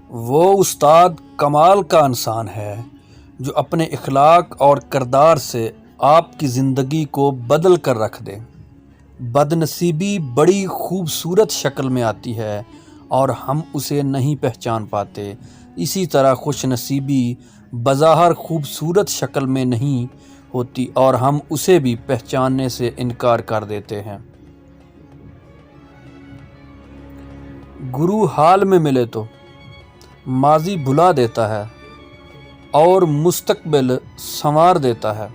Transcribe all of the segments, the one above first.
وہ استاد کمال کا انسان ہے جو اپنے اخلاق اور کردار سے آپ کی زندگی کو بدل کر رکھ دے۔ بد نصیبی بڑی خوبصورت شکل میں آتی ہے اور ہم اسے نہیں پہچان پاتے، اسی طرح خوش نصیبی بظاہر خوبصورت شکل میں نہیں ہوتی اور ہم اسے بھی پہچاننے سے انکار کر دیتے ہیں۔ گرو حال میں ملے تو ماضی بھلا دیتا ہے اور مستقبل سنوار دیتا ہے۔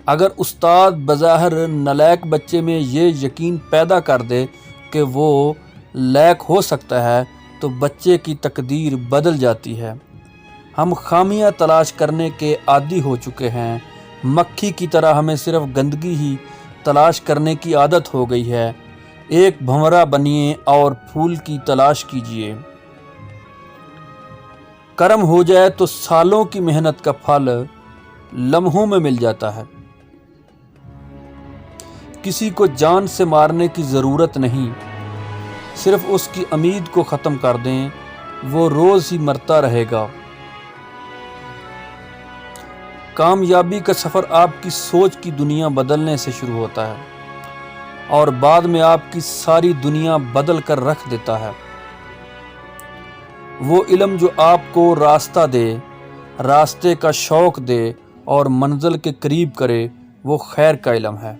اگر استاد بظاہر نالائق بچے میں یہ یقین پیدا کر دے کہ وہ لائق ہو سکتا ہے تو بچے کی تقدیر بدل جاتی ہے۔ ہم خامیاں تلاش کرنے کے عادی ہو چکے ہیں، مکھی کی طرح ہمیں صرف گندگی ہی تلاش کرنے کی عادت ہو گئی ہے۔ ایک بھنورا بنیے اور پھول کی تلاش کیجیے۔ کرم ہو جائے تو سالوں کی محنت کا پھل لمحوں میں مل جاتا ہے۔ کسی کو جان سے مارنے کی ضرورت نہیں، صرف اس کی امید کو ختم کر دیں، وہ روز ہی مرتا رہے گا۔ کامیابی کا سفر آپ کی سوچ کی دنیا بدلنے سے شروع ہوتا ہے اور بعد میں آپ کی ساری دنیا بدل کر رکھ دیتا ہے۔ وہ علم جو آپ کو راستہ دے، راستے کا شوق دے اور منزل کے قریب کرے، وہ خیر کا علم ہے۔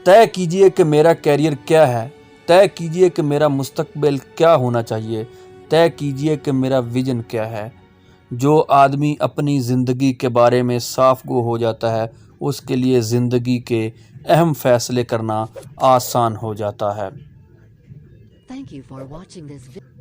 طے کیجئے کہ میرا کیریئر کیا ہے، طے کیجئے کہ میرا مستقبل کیا ہونا چاہیے، طے کیجئے کہ میرا ویژن کیا ہے۔ جو آدمی اپنی زندگی کے بارے میں صاف گو ہو جاتا ہے، اس کے لیے زندگی کے اہم فیصلے کرنا آسان ہو جاتا ہے۔ Thank you for watching this video.